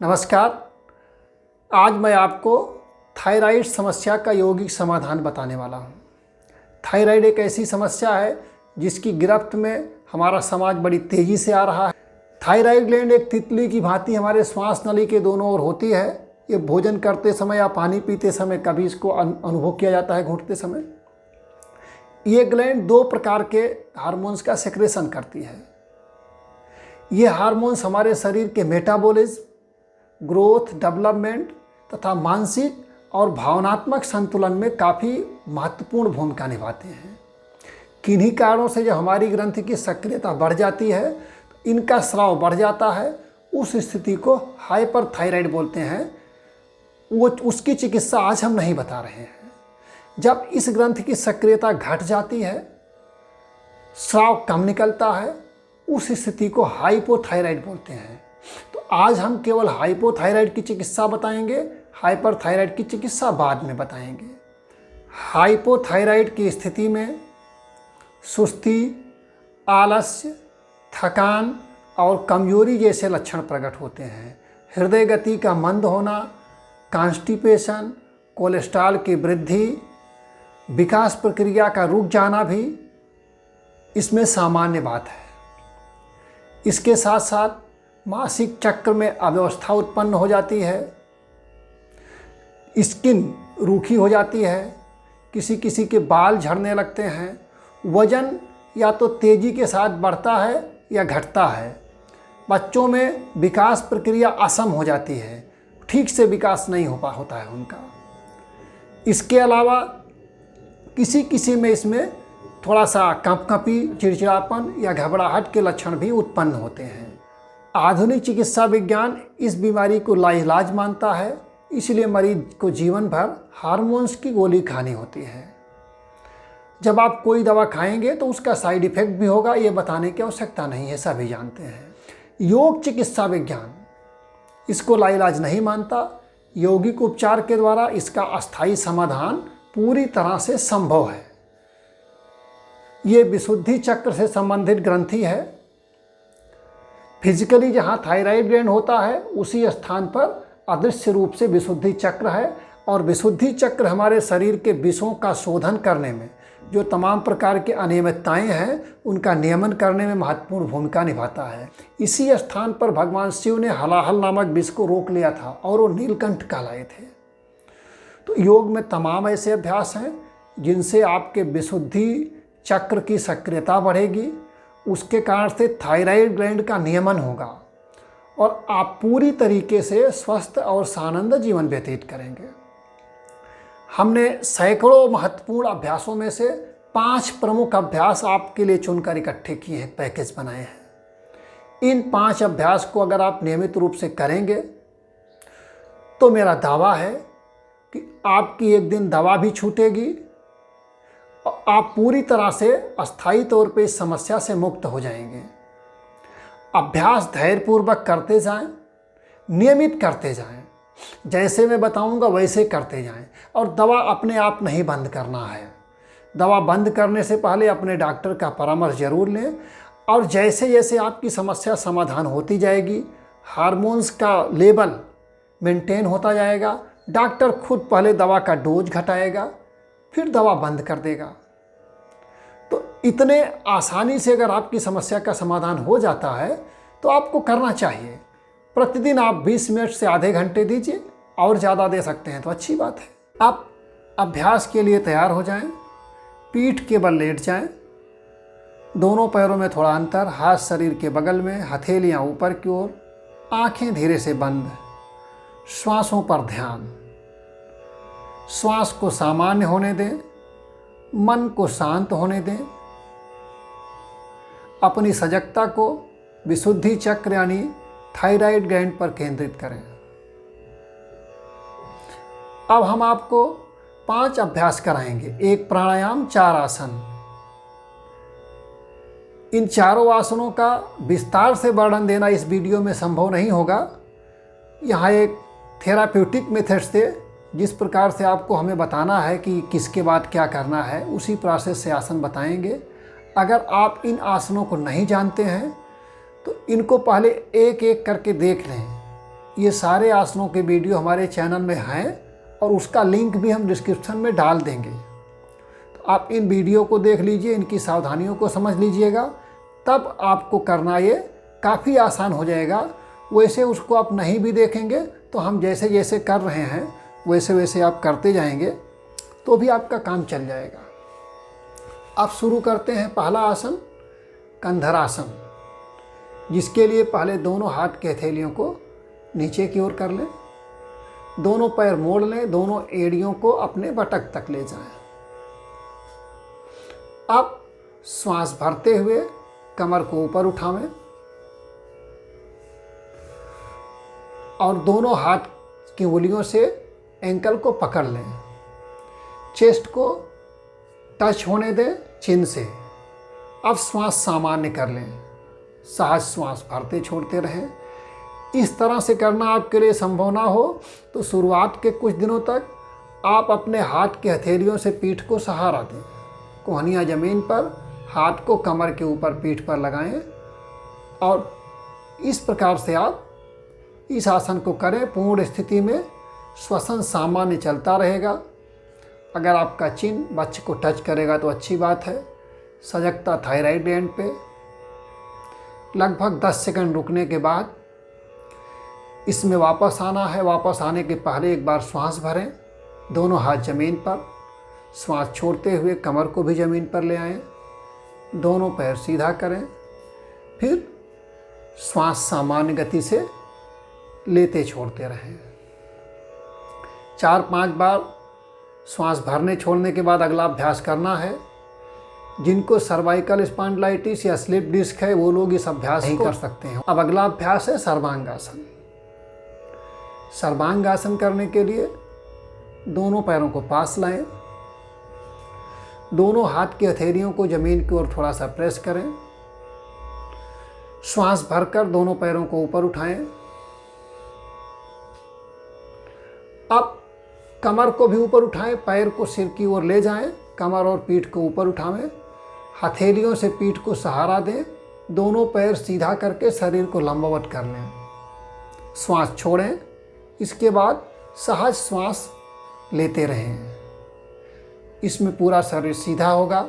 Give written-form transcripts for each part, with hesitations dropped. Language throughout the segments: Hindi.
नमस्कार। आज मैं आपको थायराइड समस्या का यौगिक समाधान बताने वाला हूँ। थायराइड एक ऐसी समस्या है जिसकी गिरफ्त में हमारा समाज बड़ी तेज़ी से आ रहा है। थायराइड ग्लैंड एक तितली की भांति हमारे श्वास नली के दोनों ओर होती है। ये भोजन करते समय या पानी पीते समय कभी इसको अनुभव किया जाता है घूंटते समय। ये ग्लैंड दो प्रकार के हार्मोन्स का सेक्रेशन करती है। ये हार्मोन्स हमारे शरीर के मेटाबॉलिज्म, ग्रोथ, डेवलपमेंट तथा मानसिक और भावनात्मक संतुलन में काफ़ी महत्वपूर्ण भूमिका निभाते हैं। किन्हीं कारणों से जब हमारी ग्रंथि की सक्रियता बढ़ जाती है तो इनका स्राव बढ़ जाता है। उस स्थिति को हाइपरथायराइड बोलते हैं। उसकी चिकित्सा आज हम नहीं बता रहे हैं। जब इस ग्रंथि की सक्रियता घट जाती है, स्राव कम निकलता है, उस स्थिति को हाइपोथायराइड बोलते हैं। तो आज हम केवल हाइपोथायराइड की चिकित्सा बताएंगे, हाइपरथायराइड की चिकित्सा बाद में बताएंगे। हाइपोथायराइड की स्थिति में सुस्ती, आलस्य, थकान और कमजोरी जैसे लक्षण प्रकट होते हैं। हृदय गति का मंद होना, कॉन्स्टिपेशन, कोलेस्ट्रॉल की वृद्धि, विकास प्रक्रिया का रुक जाना भी इसमें सामान्य बात है। इसके साथ साथ मासिक चक्र में अव्यवस्था उत्पन्न हो जाती है, स्किन रूखी हो जाती है, किसी किसी के बाल झड़ने लगते हैं, वजन या तो तेज़ी के साथ बढ़ता है या घटता है। बच्चों में विकास प्रक्रिया असम हो जाती है, ठीक से विकास नहीं होता है उनका। इसके अलावा किसी किसी में इसमें थोड़ा सा कंपकंपी, चिड़चिड़ापन या घबराहट के लक्षण भी उत्पन्न होते हैं। आधुनिक चिकित्सा विज्ञान इस बीमारी को लाइलाज मानता है, इसलिए मरीज को जीवन भर हार्मोन्स की गोली खानी होती है। जब आप कोई दवा खाएंगे तो उसका साइड इफ़ेक्ट भी होगा, ये बताने की आवश्यकता नहीं है, सभी जानते हैं। योग चिकित्सा विज्ञान इसको लाइलाज नहीं मानता। यौगिक उपचार के द्वारा इसका अस्थायी समाधान पूरी तरह से संभव है। ये विशुद्धि चक्र से संबंधित ग्रंथि है। फिजिकली जहाँ थायराइड ग्लैंड होता है उसी स्थान पर अदृश्य रूप से विशुद्धि चक्र है, और विशुद्धि चक्र हमारे शरीर के विषों का शोधन करने में, जो तमाम प्रकार के अनियमितताएं हैं उनका नियमन करने में महत्वपूर्ण भूमिका निभाता है। इसी स्थान पर भगवान शिव ने हलाहल नामक विष को रोक लिया था और वो नीलकंठ कहलाए थे। तो योग में तमाम ऐसे अभ्यास हैं जिनसे आपके विशुद्धि चक्र की सक्रियता बढ़ेगी, उसके कारण से थायराइड ग्लैंड का नियमन होगा और आप पूरी तरीके से स्वस्थ और सानंद जीवन व्यतीत करेंगे। हमने सैकड़ों महत्वपूर्ण अभ्यासों में से 5 प्रमुख अभ्यास आपके लिए चुनकर इकट्ठे किए हैं, पैकेज बनाए हैं। इन 5 अभ्यास को अगर आप नियमित रूप से करेंगे तो मेरा दावा है कि आपकी एक दिन दवा भी छूटेगी और आप पूरी तरह से अस्थायी तौर पे इस समस्या से मुक्त हो जाएंगे। अभ्यास धैर्यपूर्वक करते जाएं, नियमित करते जाएं, जैसे मैं बताऊंगा वैसे करते जाएं, और दवा अपने आप नहीं बंद करना है। दवा बंद करने से पहले अपने डॉक्टर का परामर्श जरूर लें, और जैसे जैसे आपकी समस्या समाधान होती जाएगी, हार्मोन्स का लेवल मेंटेन होता जाएगा, डॉक्टर खुद पहले दवा का डोज घटाएगा, फिर दवा बंद कर देगा। तो इतने आसानी से अगर आपकी समस्या का समाधान हो जाता है तो आपको करना चाहिए। प्रतिदिन आप 20 मिनट से आधे घंटे दीजिए, और ज़्यादा दे सकते हैं तो अच्छी बात है। आप अभ्यास के लिए तैयार हो जाएं, पीठ के बल लेट जाएं, दोनों पैरों में थोड़ा अंतर, हाथ शरीर के बगल में, हथेलियां ऊपर की ओर, आंखें धीरे से बंद, श्वासों पर ध्यान। श्वास को सामान्य होने दें, मन को शांत होने दें, अपनी सजगता को विशुद्धि चक्र यानी थायराइड ग्लैंड पर केंद्रित करें। अब हम आपको 5 अभ्यास कराएंगे, 1 प्राणायाम, 4 आसन। इन चारों आसनों का विस्तार से वर्णन देना इस वीडियो में संभव नहीं होगा। यहाँ एक थेराप्यूटिक मेथड से जिस प्रकार से आपको हमें बताना है कि किसके बाद क्या करना है, उसी प्रोसेस से आसन बताएंगे। अगर आप इन आसनों को नहीं जानते हैं तो इनको पहले एक एक करके देख लें ये सारे आसनों के वीडियो हमारे चैनल में हैं और उसका लिंक भी हम डिस्क्रिप्शन में डाल देंगे। तो आप इन वीडियो को देख लीजिए, इनकी सावधानियों को समझ लीजिएगा, तब आपको करना ये काफ़ी आसान हो जाएगा। वैसे उसको आप नहीं भी देखेंगे तो हम जैसे जैसे कर रहे हैं वैसे वैसे आप करते जाएंगे तो भी आपका काम चल जाएगा। अब शुरू करते हैं पहला आसन, कंधरासन, जिसके लिए पहले दोनों हाथ के हथेलियों को नीचे की ओर कर लें, दोनों पैर मोड़ लें, दोनों एड़ियों को अपने बटक तक ले जाएं। अब श्वास भरते हुए कमर को ऊपर उठावें और दोनों हाथ की उंगलियों से एंकल को पकड़ लें। चेस्ट को टच होने दें चिन से। अब श्वास सामान्य कर लें, सहज श्वास भरते छोड़ते रहें। इस तरह से करना आपके लिए संभव ना हो तो शुरुआत के कुछ दिनों तक आप अपने हाथ के हथेलियों से पीठ को सहारा दें। कोहनियाँ ज़मीन पर, हाथ को कमर के ऊपर पीठ पर लगाएं और इस प्रकार से आप इस आसन को करें। पूर्ण स्थिति में श्वसन सामान्य चलता रहेगा। अगर आपका चिन वक्ष को टच करेगा तो अच्छी बात है। सजगता थायराइड ग्लैंड पे। लगभग 10 सेकंड रुकने के बाद इसमें वापस आना है। वापस आने के पहले एक बार श्वास भरें, दोनों हाथ ज़मीन पर, श्वास छोड़ते हुए कमर को भी ज़मीन पर ले आएं, दोनों पैर सीधा करें, फिर श्वास सामान्य गति से लेते छोड़ते रहें। 4-5 बार श्वास भरने छोड़ने के बाद अगला अभ्यास करना है। जिनको सर्वाइकल स्पॉन्डिलाइटिस या स्लिप डिस्क है वो लोग इस अभ्यास नहीं कर सकते हैं। अब अगला अभ्यास है सर्वांगासन। सर्वांगासन करने के लिए दोनों पैरों को पास लाएं, दोनों हाथ की हथेलियों को जमीन की ओर थोड़ा सा प्रेस करें, श्वास भरकर दोनों पैरों को ऊपर उठाएं। अब कमर को भी ऊपर उठाएं, पैर को सिर की ओर ले जाएं, कमर और पीठ को ऊपर उठावें, हथेलियों से पीठ को सहारा दें, दोनों पैर सीधा करके शरीर को लंबवत कर लें। श्वास छोड़ें। इसके बाद सहज श्वास लेते रहें। इसमें पूरा शरीर सीधा होगा।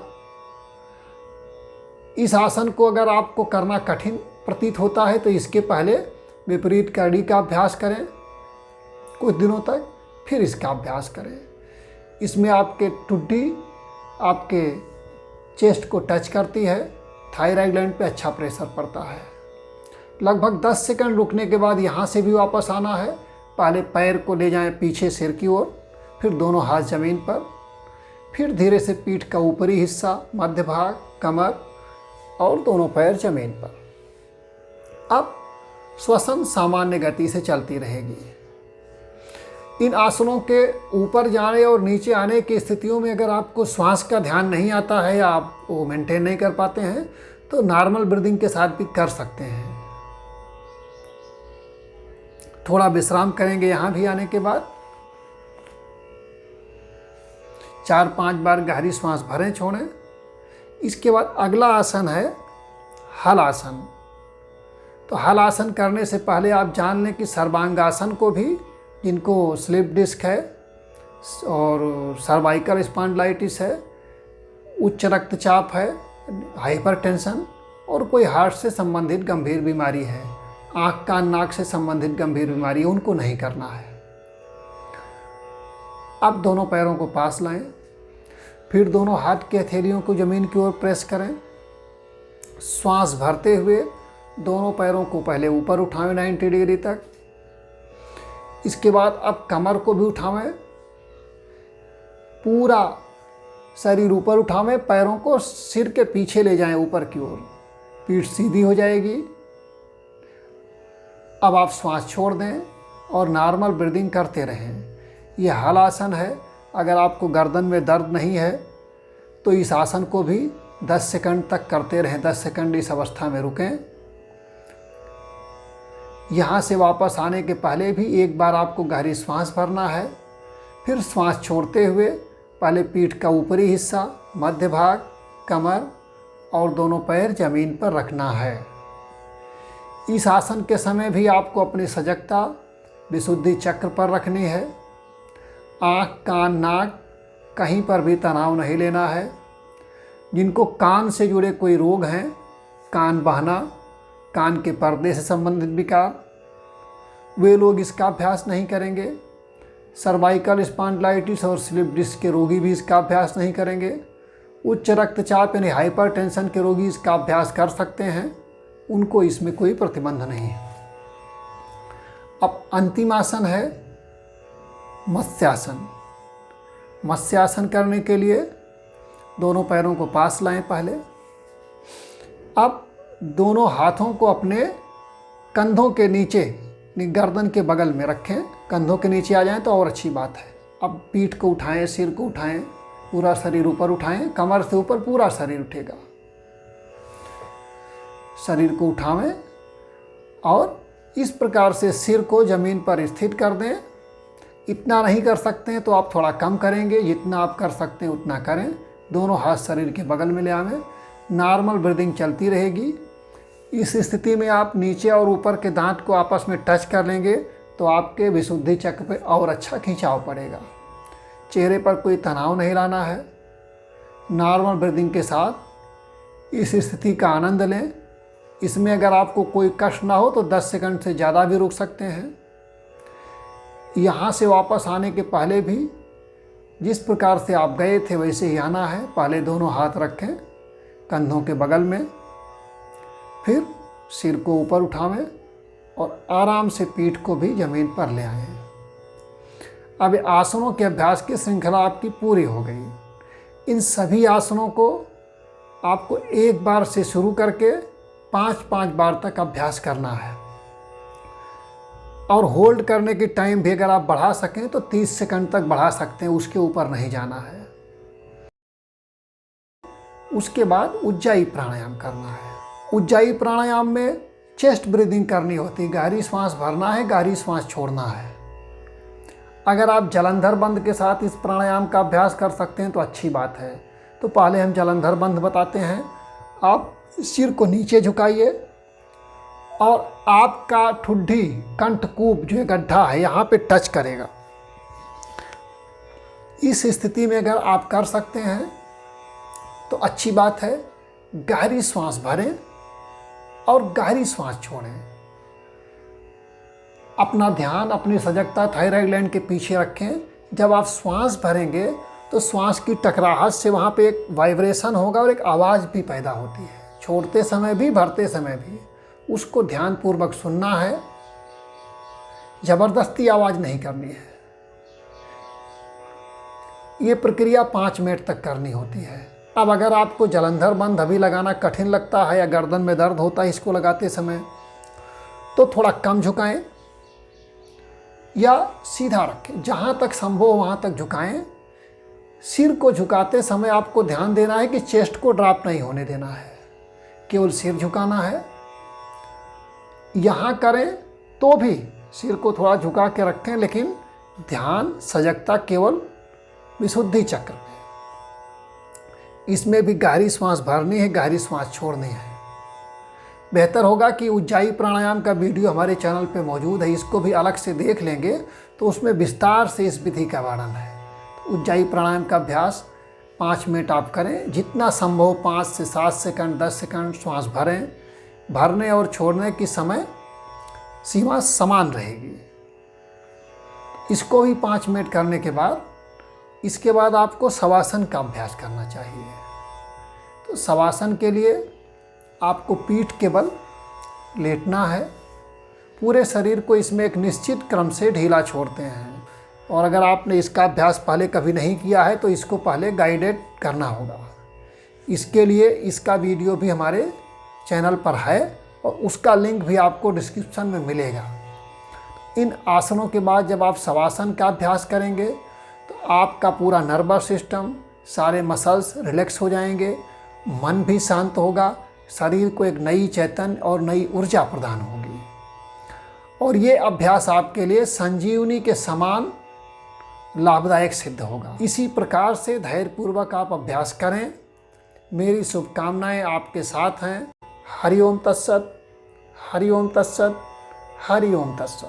इस आसन को अगर आपको करना कठिन प्रतीत होता है तो इसके पहले विपरीत कड़ी का अभ्यास करें कुछ दिनों तक, फिर इसका अभ्यास करें। इसमें आपके ठुड्डी आपके चेस्ट को टच करती है, थायराइड ग्लैंड पे अच्छा प्रेशर पड़ता है। लगभग 10 सेकंड रुकने के बाद यहाँ से भी वापस आना है। पहले पैर को ले जाएं पीछे सिर की ओर, फिर दोनों हाथ ज़मीन पर, फिर धीरे से पीठ का ऊपरी हिस्सा, मध्य भाग, कमर और दोनों पैर ज़मीन पर। अब श्वसन सामान्य गति से चलती रहेगी। इन आसनों के ऊपर जाने और नीचे आने की स्थितियों में अगर आपको श्वास का ध्यान नहीं आता है या आप वो मेंटेन नहीं कर पाते हैं तो नॉर्मल ब्रीदिंग के साथ भी कर सकते हैं। थोड़ा विश्राम करेंगे यहाँ भी आने के बाद। 4-5 बार गहरी श्वास भरें छोड़ें। इसके बाद अगला आसन है हल आसन। तो हल आसन करने से पहले आप जान लें कि सर्वांगासन को भी जिनको स्लिप डिस्क है और सर्वाइकल स्पॉन्डिलाइटिस है, उच्च रक्तचाप है, हाइपरटेंशन और कोई हार्ट से संबंधित गंभीर बीमारी है, आँख कान नाक से संबंधित गंभीर बीमारी है, उनको नहीं करना है। अब दोनों पैरों को पास लाएं, फिर दोनों हाथ की हथेलियों को ज़मीन की ओर प्रेस करें। श्वास भरते हुए दोनों पैरों को पहले ऊपर उठाएं 90 डिग्री तक। इसके बाद अब कमर को भी उठावें, पूरा शरीर ऊपर उठावें, पैरों को सिर के पीछे ले जाएं ऊपर की ओर, पीठ सीधी हो जाएगी। अब आप श्वास छोड़ दें और नॉर्मल ब्रीदिंग करते रहें। यह हल आसन है। अगर आपको गर्दन में दर्द नहीं है तो इस आसन को भी 10 सेकंड तक करते रहें। 10 सेकंड इस अवस्था में रुकें। यहाँ से वापस आने के पहले भी एक बार आपको गहरी श्वास भरना है, फिर श्वास छोड़ते हुए पहले पीठ का ऊपरी हिस्सा, मध्य भाग, कमर और दोनों पैर जमीन पर रखना है। इस आसन के समय भी आपको अपनी सजगता विशुद्धि चक्र पर रखनी है। आँख, कान, नाक कहीं पर भी तनाव नहीं लेना है। जिनको कान से जुड़े कोई रोग हैं, कान बहना, कान के पर्दे से संबंधित विकार, वे लोग इसका अभ्यास नहीं करेंगे। सर्वाइकल स्पॉन्डिलाइटिस और स्लिप डिस्क के रोगी भी इसका अभ्यास नहीं करेंगे। उच्च रक्तचाप यानी हाइपरटेंशन के रोगी इसका अभ्यास कर सकते हैं, उनको इसमें कोई प्रतिबंध नहीं है। अब अंतिम आसन है मत्स्यासन। मत्स्यासन करने के लिए दोनों पैरों को पास लाएं पहले। अब दोनों हाथों को अपने कंधों के नीचे, गर्दन के बगल में रखें। कंधों के नीचे आ जाएं तो और अच्छी बात है। अब पीठ को उठाएं, सिर को उठाएं, पूरा शरीर ऊपर उठाएं। कमर से ऊपर पूरा शरीर उठेगा। शरीर को उठावें और इस प्रकार से सिर को ज़मीन पर स्थिर कर दें। इतना नहीं कर सकते हैं तो आप थोड़ा कम करेंगे, जितना आप कर सकते हैं उतना करें। दोनों हाथ शरीर के बगल में ले आवें। नॉर्मल ब्रीदिंग चलती रहेगी। इस स्थिति में आप नीचे और ऊपर के दांत को आपस में टच कर लेंगे तो आपके विशुद्धि चक्र पे और अच्छा खिंचाव पड़ेगा। चेहरे पर कोई तनाव नहीं लाना है। नॉर्मल ब्रीदिंग के साथ इस स्थिति का आनंद लें। इसमें अगर आपको कोई कष्ट ना हो तो 10 सेकंड से ज़्यादा भी रुक सकते हैं। यहाँ से वापस आने के पहले भी जिस प्रकार से आप गए थे वैसे ही आना है। पहले दोनों हाथ रखें कंधों के बगल में, फिर सिर को ऊपर उठावें और आराम से पीठ को भी ज़मीन पर ले आएं। अब आसनों के अभ्यास की श्रृंखला आपकी पूरी हो गई। इन सभी आसनों को आपको एक बार से शुरू करके 5-5 बार तक अभ्यास करना है। और होल्ड करने की टाइम भी अगर आप बढ़ा सकें तो 30 सेकंड तक बढ़ा सकते हैं, उसके ऊपर नहीं जाना है। उसके बाद उज्जाई प्राणायाम करना है। उज्जाई प्राणायाम में चेस्ट ब्रीदिंग करनी होती है। गहरी सांस भरना है, गहरी सांस छोड़ना है। अगर आप जलंधर बंद के साथ इस प्राणायाम का अभ्यास कर सकते हैं तो अच्छी बात है। तो पहले हम जलंधर बंद बताते हैं। आप सिर को नीचे झुकाइए और आपका ठुड्डी, कंठकूप जो गड्ढा है यहाँ पे टच करेगा। इस स्थिति में अगर आप कर सकते हैं तो अच्छी बात है। गहरी सांस भरें और गहरी सांस छोड़ें। अपना ध्यान, अपनी सजगता थायराइड ग्लैंड के पीछे रखें। जब आप श्वास भरेंगे तो श्वास की टकराहट से वहाँ पे एक वाइब्रेशन होगा और एक आवाज़ भी पैदा होती है। छोड़ते समय भी, भरते समय भी उसको ध्यानपूर्वक सुनना है। ज़बरदस्ती आवाज़ नहीं करनी है। ये प्रक्रिया 5 मिनट तक करनी होती है। अब अगर आपको जलंधर बंद अभी लगाना कठिन लगता है या गर्दन में दर्द होता है इसको लगाते समय, तो थोड़ा कम झुकाएं या सीधा रखें। जहाँ तक संभव हो वहाँ तक झुकाएं। सिर को झुकाते समय आपको ध्यान देना है कि चेस्ट को ड्रॉप नहीं होने देना है, केवल सिर झुकाना है। यहाँ करें तो भी सिर को थोड़ा झुका के रखें, लेकिन ध्यान, सजगता केवल विशुद्धि चक्र में। इसमें भी गहरी सांस भरनी है, गहरी सांस छोड़नी है। बेहतर होगा कि उज्जाई प्राणायाम का वीडियो हमारे चैनल पे मौजूद है, इसको भी अलग से देख लेंगे तो उसमें विस्तार से इस विधि का वर्णन है। तो उज्जाई प्राणायाम का अभ्यास 5 मिनट आप करें। जितना संभव 5 से 7 सेकंड, 10 सेकंड श्वास भरें। भरने और छोड़ने की समय सीमा समान रहेगी। इसको भी 5 मिनट करने के बाद, इसके बाद आपको शवासन का अभ्यास करना चाहिए। तो शवासन के लिए आपको पीठ के बल लेटना है। पूरे शरीर को इसमें एक निश्चित क्रम से ढीला छोड़ते हैं। और अगर आपने इसका अभ्यास पहले कभी नहीं किया है तो इसको पहले गाइडेड करना होगा। इसके लिए इसका वीडियो भी हमारे चैनल पर है और उसका लिंक भी आपको डिस्क्रिप्शन में मिलेगा। इन आसनों के बाद जब आप शवासन का अभ्यास करेंगे तो आपका पूरा नर्वस सिस्टम, सारे मसल्स रिलैक्स हो जाएंगे, मन भी शांत होगा, शरीर को एक नई चैतन्य और नई ऊर्जा प्रदान होगी। और ये अभ्यास आपके लिए संजीवनी के समान लाभदायक सिद्ध होगा। इसी प्रकार से धैर्यपूर्वक आप अभ्यास करें। मेरी शुभकामनाएं आपके साथ हैं। हरि ओम तत्सत, हरि ओम तत्सत, हरि ओम तत्सत।